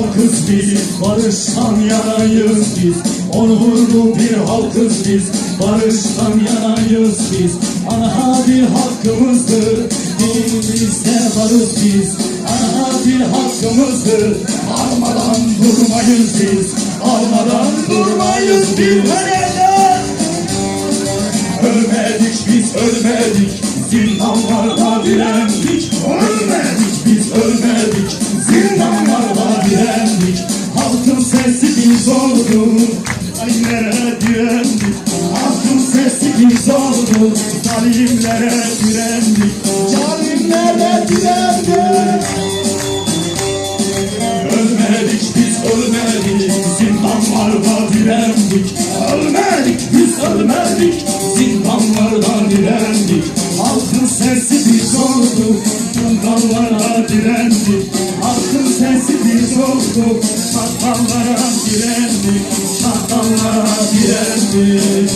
halkız biz, barıştan yanayız biz. Onurlu bir halkız biz, barıştan yanayız biz. Ana bir hakkımızdır, dinimizde varız biz. Ana bir hakkımızdır, almadan durmayız biz. Almadan durmayız biz. Ölmedik biz, ölmedik, zindanlarda direndik. Ölmedik biz, ölmedik, zindanlarda direndik. Halkın sesi biz olduk, zalimlere direndik. Halkın sesi biz olduk, zalimlere direndik. Zalimlere direndik. Ölmedik biz, ölmedik, zindanlarda direndik. Ölmedik biz, ölmedik, zindanlarda direndik. Halkın sesi biz olduk, zindanlara direndik. Halkın sesi biz olduk, şartlara direndik. Şartlara direndik.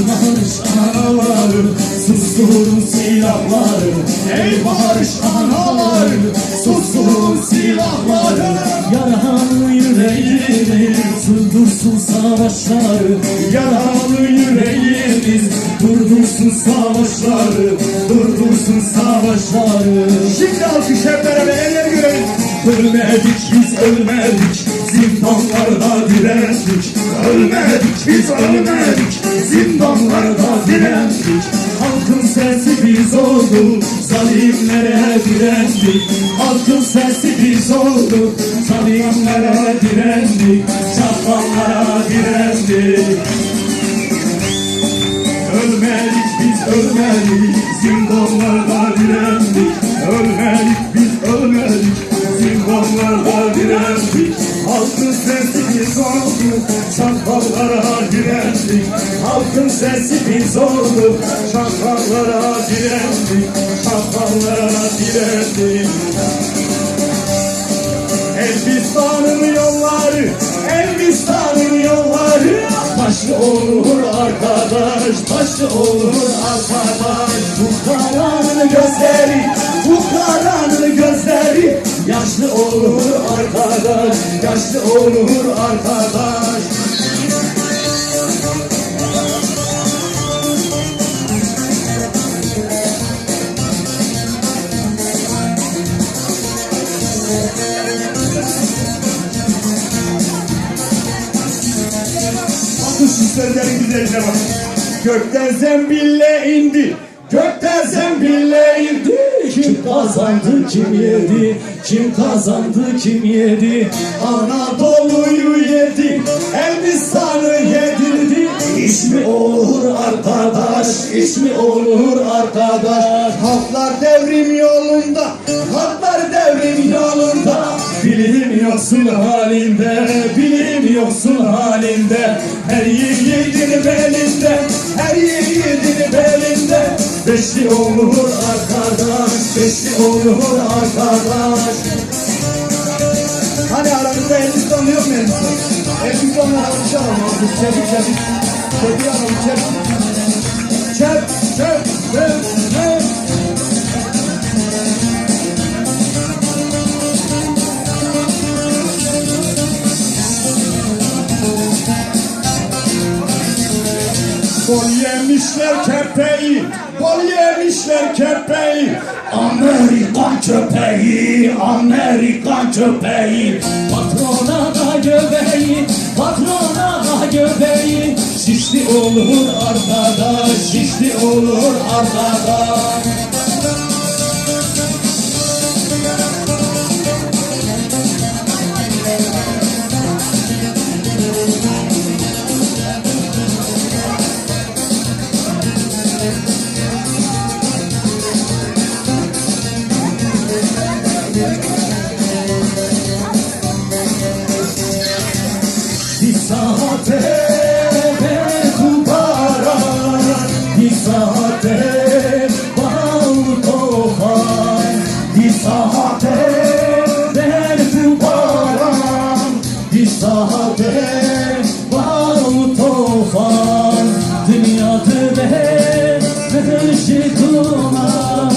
Barış anaları, susturun silahları. Ey barış anaları, susturun silahları. Yaralı yüreğimiz durdursun savaşları. Yaralı yüreğimiz durdursun savaşları. Durdursun savaşları. Şimdi alkış hep beraber elleri görelim. Ölmedik biz, ölmedik, zindanlarda direndik. Ölmedik biz, ölmedik, zindanlarda direndik. Halkın sesi biz olduk, zalimlere direndik. Halkın sesi biz olduk, zalimlere direndik. Çakallara direndik. Ölmedik biz, ölmedik, zindanlarda direndik. Ölmedik biz, ölmedik, zindanlarda direndik. Halkın sesi biz olduk, çakallara direndik. Halkın sesi biz olduk, çakallara direndik. Çakallara direndik. Elbistan'ın yolları, Elbistan'ın yolları. Taşlı olur arkadaş, taşlı olur arkadaş. Bu karanın gözleri, bu karanın gözleri. Yaşlı olur arkadaş, yaşlı olur arkadaş. Bakın şu sözlerin güzelliğine bak. Gökten zembille indi, gökten zembille indi. Kim kazandı, kim yedi? Kim kazandı, kim yedi? Anadolu'yu yedi, Elbistan'ı yedirdi. İş mi olur arkadaş, iş mi olur arkadaş? Halklar devrim yolunda, halklar devrim yolunda. Bilim yoksun halinde, bilim yoksun halinde. Her yiğidin belinde, her yiğidin belinde. Beşli olur arkadaş, beşli olur arkadaş. Hani aramızda Elbistanlı yok mu Elbistan? Elbistanlı alkış alalım. Çabuk çabuk. Çabuk alalım çabuk. Çabuk çabuk çabuk. Bol yemişler kepeği, bol yemişler kepeği. Amerikan köpeği, Amerikan köpeği. Patrona da göbeği, patrona da göbeği. Şişli olur arkadaş, şişli olur arkadaş. Bir saate beni kurtar saatte bağlı tofan, bir saatte derdim baran, bir saatte bağlı tofan, dünyadır be meşi duman,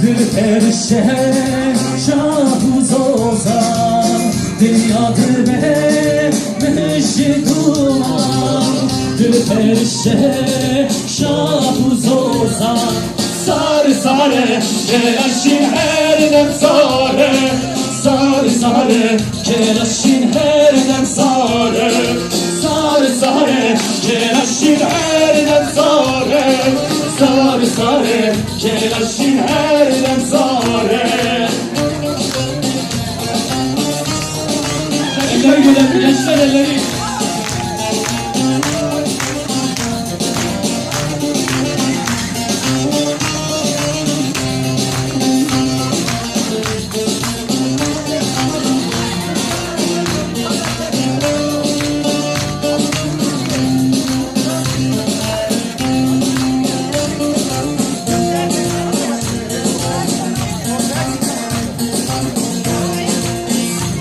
dil perişe şahuz ozan, dünyadır be meşi duman, dil perişe şahuz ozan. Sarı sarı kelaşin her dem sarı, sarı sarı kelaşin her dem sarı, sarı sarı kelaşin her dem sarı, sarı sarı kelaşin her dem sarı. Eller güler gençler elleri.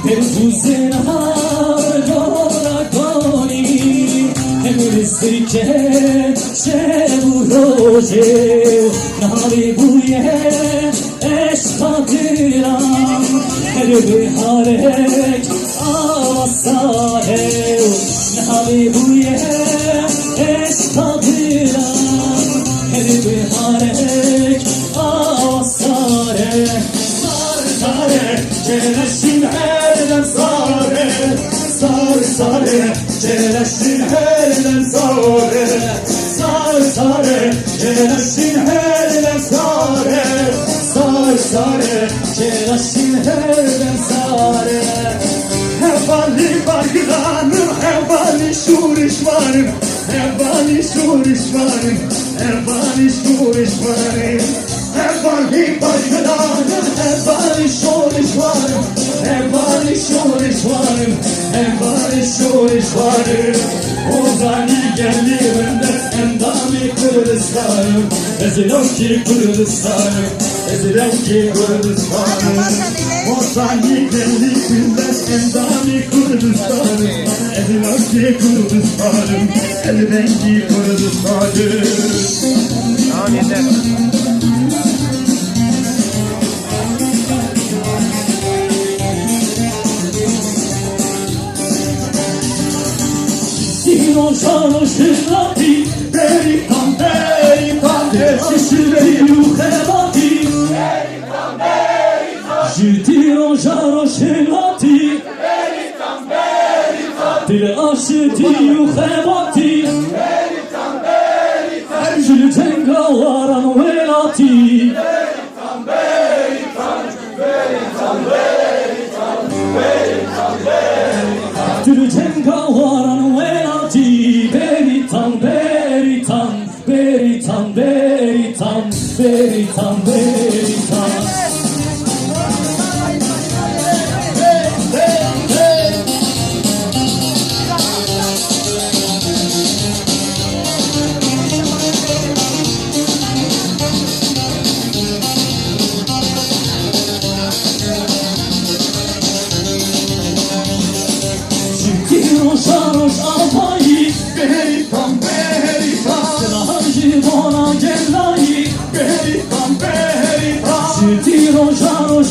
Per fusionare l'ora coni e mi stricche c'è un roge nari buie e spatiram e biharek avasare nari buie e spatiram e biharek avasare sare Cereşin herden sare, sare sare, cereşin herden sare, sare sare, cereşin herden sare, sare sare, cereşin herden sare. Hevali bargılanım, hevali şurişvarım, hevali şurişvarım, hevali şurişvarım. Hevali bargılanım, hevali şurişvarım, hevali şurişvarım, hevali şurişvarım. Ozani geldiğimde endami Kürdistanım, ezilen ki Kürdistanım, ezilen ki Kürdistanım. Ozani geldiğimde endami Kürdistanım, ezilen ki Kürdistanım, ezilen ki Kürdistanım. Tamam yeter. Non sono scelati, veritam, veritam, desisleri yuhebati, veritam, veritam, jitiron jaro scelati, veritam, veritam, dile aşiti yuhebati, veritam, veritam, jiltenga varan velati, veritam, veritam, veritam, veritam, veritam, veritam, jiltenga varan velati. Beritam, beritam, beritam, beritam, beritam, beritam. Roş almayı, beritam, beritam, Sırahı bana gellayi, beritam, beritam, Roş